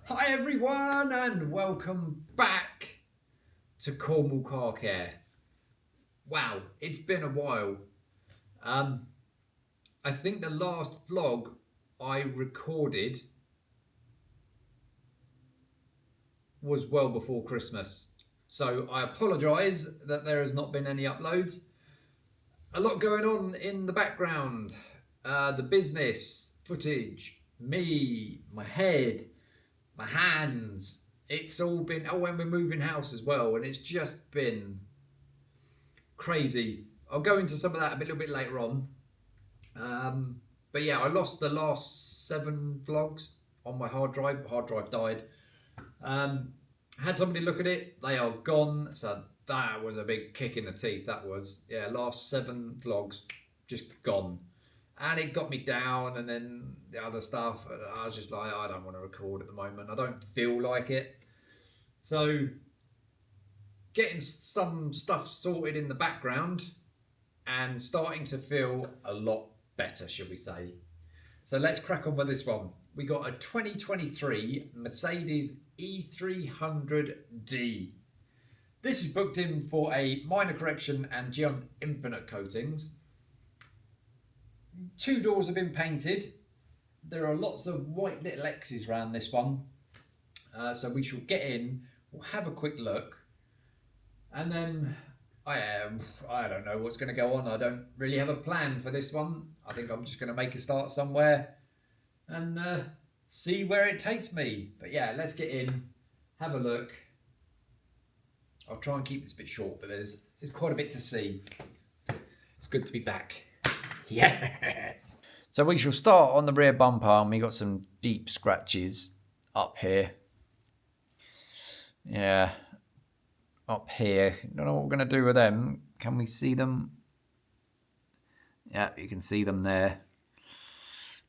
Hi everyone and welcome back to Cornwall Car Care. Wow, it's been a while. I think the last vlog I recorded was well before Christmas. So I apologise that there has not been any uploads. A lot going on in the background. The business, footage, me, my head, my hands. It's all been, and we're moving house as well, and it's just been crazy. I'll go into some of that a little bit later on. But yeah, I lost the last 7 vlogs on my hard drive. The hard drive died. Had somebody look at it. They are gone. So that was a big kick in the teeth. That was, yeah, last 7 vlogs just gone. And it got me down, and then the other stuff. I was just like, I don't want to record at the moment. I don't feel like it. So getting some stuff sorted in the background and starting to feel a lot better, should we say. So let's crack on with this one. We got a 2023 Mercedes E300d. This is booked in for a minor correction and Gyeon Infinite Coatings. 2 doors have been painted. There are lots of white little X's around this one. So we shall get in, we'll have a quick look, and then I don't know what's going to go on. I don't really have a plan for this one. I think I'm just going to make a start somewhere and see where it takes me. But yeah, let's get in, have a look. I'll try and keep this a bit short, but there's quite a bit to see. It's good to be back. Yes. So we shall start on the rear bumper, and we got some deep scratches up here. Yeah, up here. Don't know what we're going to do with them. Can we see them? Yeah, you can see them there.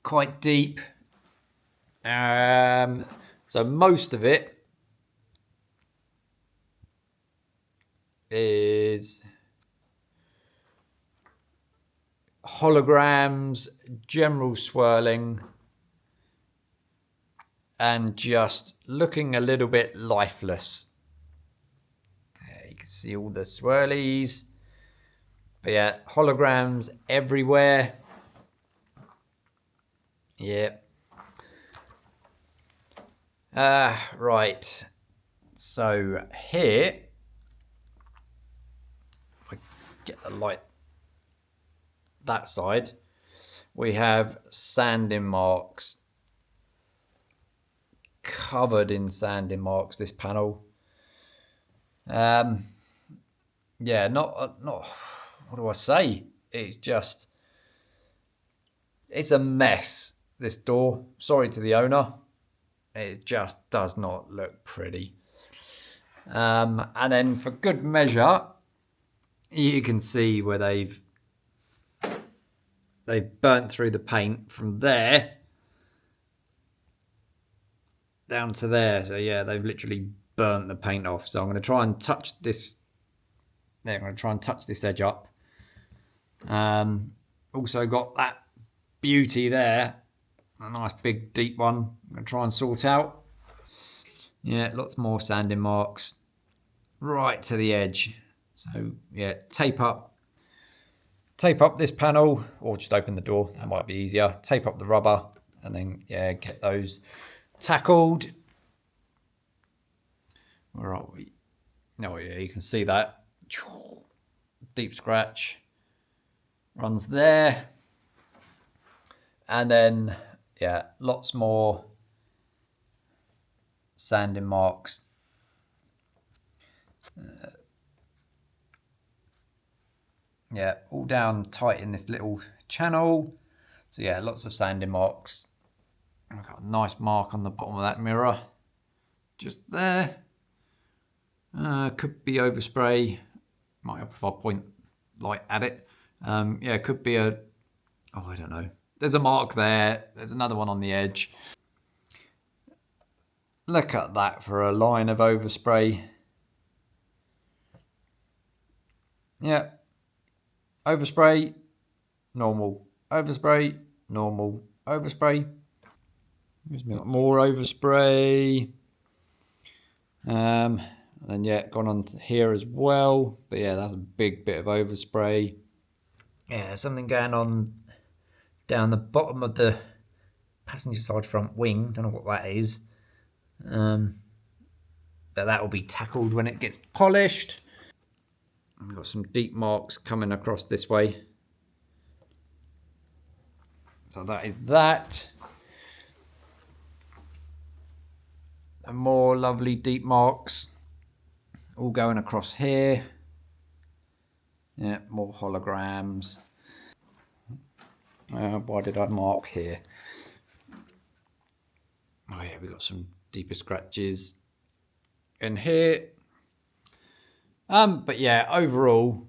Quite deep. So most of it is holograms, general swirling, and just looking a little bit lifeless. You can see all the swirlies. But yeah, holograms everywhere. Yeah. Right. So here, if I get the light that side, we have sanding marks. Covered in sanding marks, this panel. Yeah, not what do I say? It's a mess, this door. Sorry to the owner. It just does not look pretty. And then for good measure, you can see where they've burnt through the paint from there down to there. So yeah, they've literally burnt the paint off. So I'm going to try and touch this. There, I'm going to try and touch this edge up. Also got that beauty there, a nice big deep one. I'm going to try and sort out. Yeah, lots more sanding marks right to the edge. So yeah, tape up this panel, or just open the door. That might be easier. Tape up the rubber, and then yeah, get those tackled. Where are we? Oh yeah, you can see that deep scratch runs there, and then yeah, lots more sanding marks. Yeah, all down tight in this little channel. So yeah, lots of sanding marks. I've got a nice mark on the bottom of that mirror, just there. Could be overspray. Might help if I point light at it. Yeah, it could be I don't know. There's a mark there. There's another one on the edge. Look at that for a line of overspray. Yeah. Overspray, normal. Overspray, normal. Overspray. More overspray. And yeah, gone on to here as well. But yeah, that's a big bit of overspray. Yeah, something going on down the bottom of the passenger side front wing. Don't know what that is. But that will be tackled when it gets polished. We've got some deep marks coming across this way. So that is that. And more lovely deep marks all going across here. Yeah, more holograms. Why did I mark here? Oh yeah, we got some deeper scratches in here. But yeah, overall,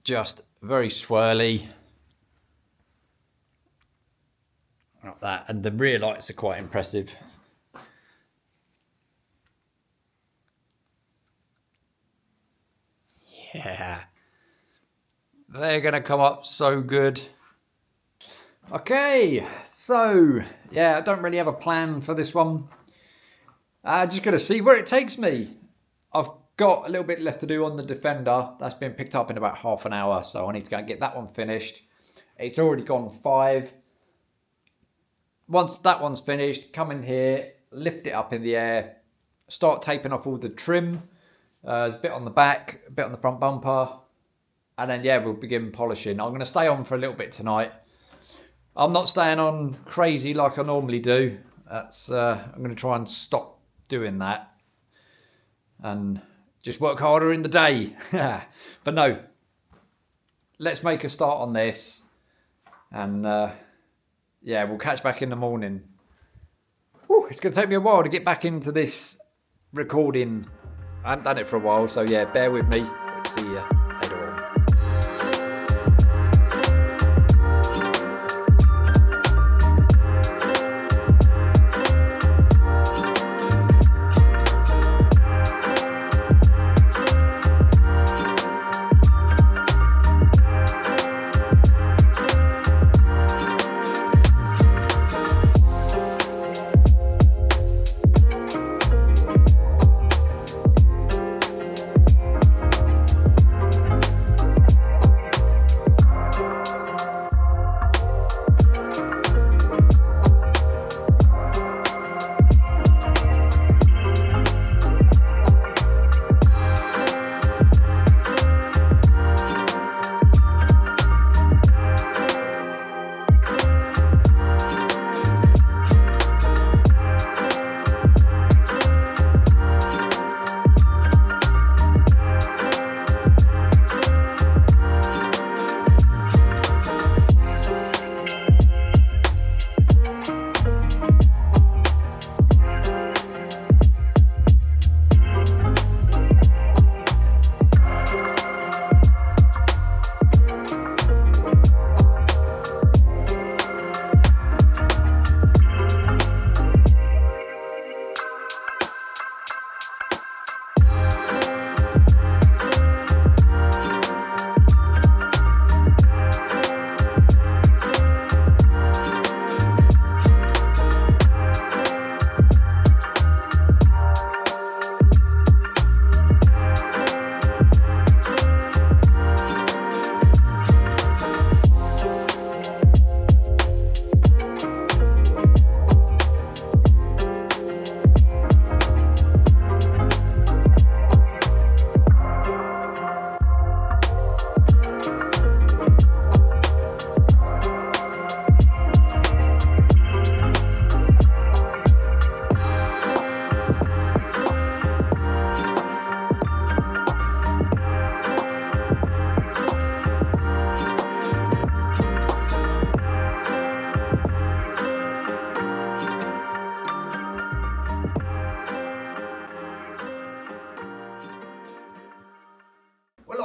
just very swirly. Like that, and the rear lights are quite impressive. Yeah, they're gonna come up so good. Okay, so yeah, I don't really have a plan for this one. Just gonna see where it takes me. I've got a little bit left to do on the Defender. That's been picked up in about half an hour, so I need to go and get that one finished. It's already gone 5. Once that one's finished, come in here, lift it up in the air, start taping off all the trim. There's a bit on the back, a bit on the front bumper, and then yeah, we'll begin polishing. I'm going to stay on for a little bit tonight. I'm not staying on crazy like I normally do. That's I'm going to try and stop doing that and just work harder in the day. But no, let's make a start on this, and yeah, we'll catch back in the morning. Whew, it's going to take me a while to get back into this recording. I haven't done it for a while, so yeah, bear with me. See you later on.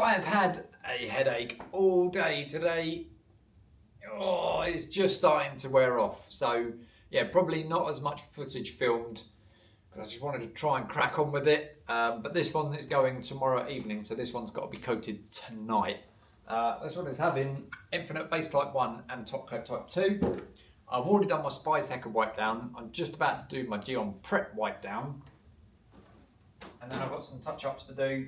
I've had a headache all day today. Oh, it's just starting to wear off. So yeah, probably not as much footage filmed because I just wanted to try and crack on with it. But this one is going tomorrow evening, so this one's got to be coated tonight. This one is having Infinite Base Type 1 and Top Coat Type 2. I've already done my Spice Hacker wipe down. I'm just about to do my Gyeon Prep wipe down. And then I've got some touch-ups to do.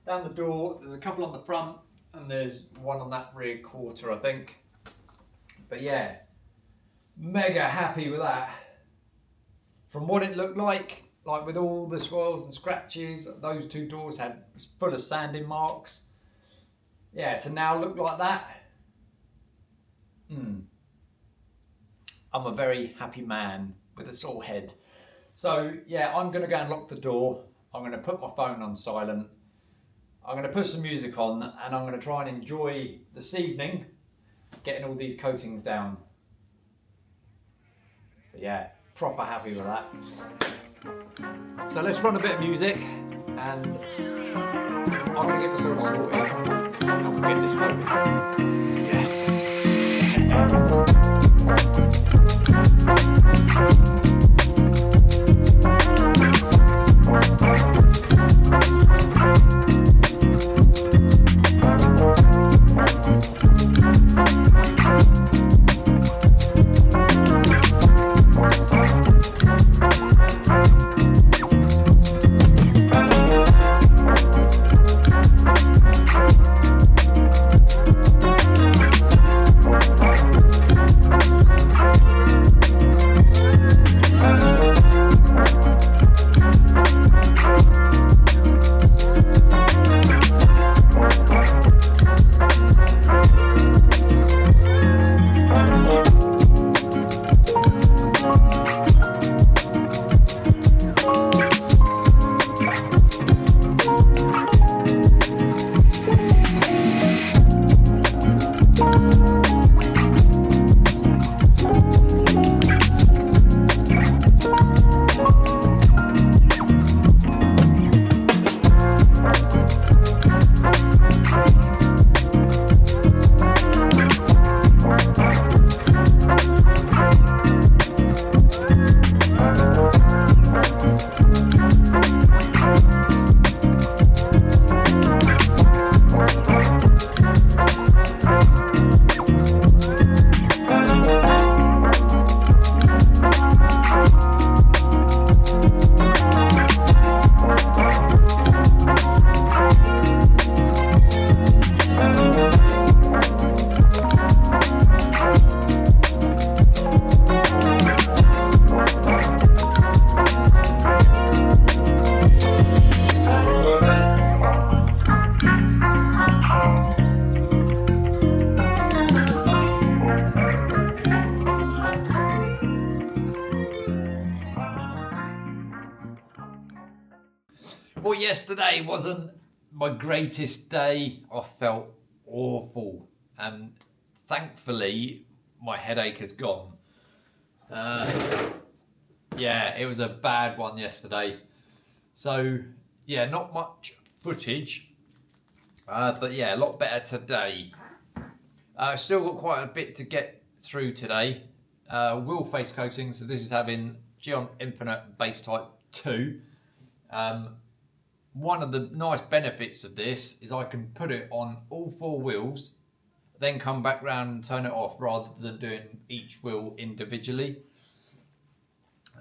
Down the door, there's a couple on the front and there's one on that rear quarter, I think. But yeah, mega happy with that. From what it looked like with all the swirls and scratches, those two doors had full of sanding marks. Yeah, to now look like that. I'm a very happy man with a sore head. So yeah, I'm gonna go and lock the door. I'm gonna put my phone on silent. I'm gonna put some music on and I'm gonna try and enjoy this evening getting all these coatings down. But yeah, proper happy with that. So let's run a bit of music and I'm gonna get myself sorted and we'll get this coating. Yes. Well, yesterday wasn't my greatest day. I felt awful, and thankfully my headache has gone. Yeah, it was a bad one yesterday. So yeah, not much footage, but yeah, a lot better today. Still got quite a bit to get through today. Wheel face coating, so this is having Gyeon Infinite Base Type 2. One of the nice benefits of this is I can put it on all four wheels, then come back round and turn it off rather than doing each wheel individually.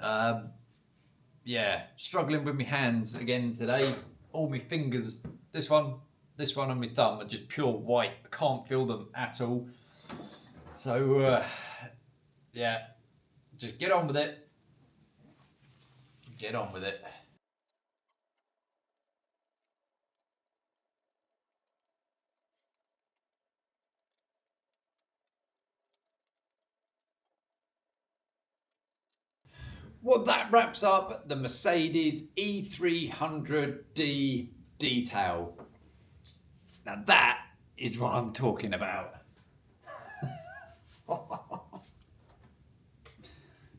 Yeah, struggling with my hands again today. All my fingers, this one and my thumb are just pure white. I can't feel them at all. So yeah, just get on with it. Get on with it. Well, that wraps up the Mercedes E300d detail. Now that is what I'm talking about.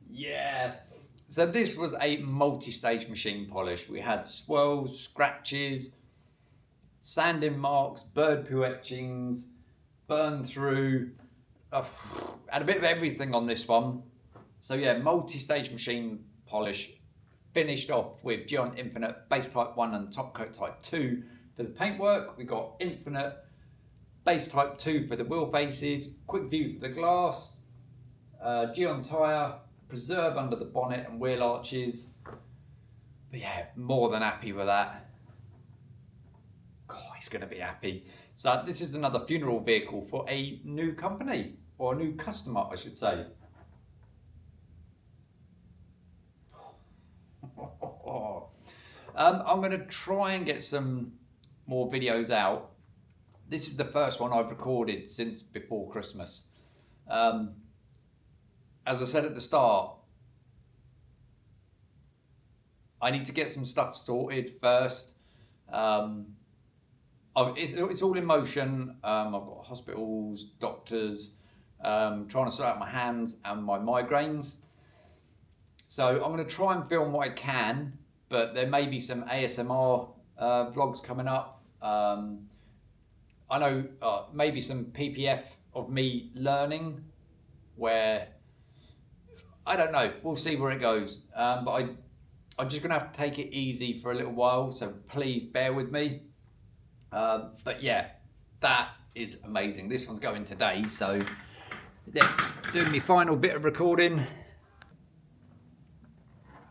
Yeah. So this was a multi-stage machine polish. We had swirls, scratches, sanding marks, bird poo etchings, burn through. Had a bit of everything on this one. So yeah, multi-stage machine polish, finished off with Gyeon Infinite Base Type 1 and Top Coat Type 2 for the paintwork. We got Infinite Base Type 2 for the wheel faces, quick view for the glass, Gyeon tyre, preserve under the bonnet and wheel arches. But yeah, more than happy with that. God, he's going to be happy. So this is another funeral vehicle for a new company, or a new customer, I should say. I'm going to try and get some more videos out. This is the first one I've recorded since before Christmas. As I said at the start, I need to get some stuff sorted first. It's all in motion. I've got hospitals, doctors, trying to sort out my hands and my migraines. So I'm going to try and film what I can, but there may be some ASMR vlogs coming up. I know maybe some PPF of me learning, where, I don't know, we'll see where it goes. But I'm just going to have to take it easy for a little while, so please bear with me. But yeah, that is amazing. This one's going today, so yeah, doing my final bit of recording.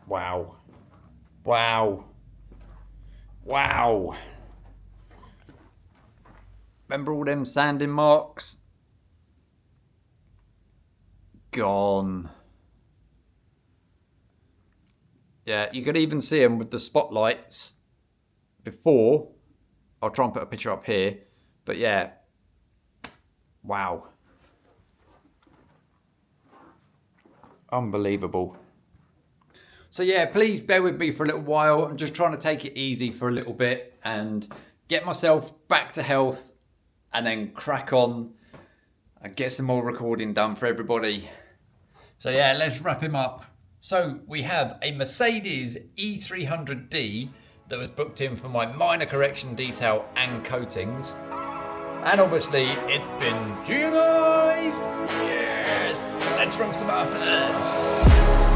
Wow. Wow. Wow. Remember all them sanding marks? Gone. Yeah, you could even see them with the spotlights before. I'll try and put a picture up here. But yeah. Wow. Unbelievable. So yeah, please bear with me for a little while. I'm just trying to take it easy for a little bit and get myself back to health, and then crack on and get some more recording done for everybody. So yeah, let's wrap him up. So we have a Mercedes E300d that was booked in for my minor correction detail and coatings. And obviously it's been Gyeonized. Yes, let's run some after ads.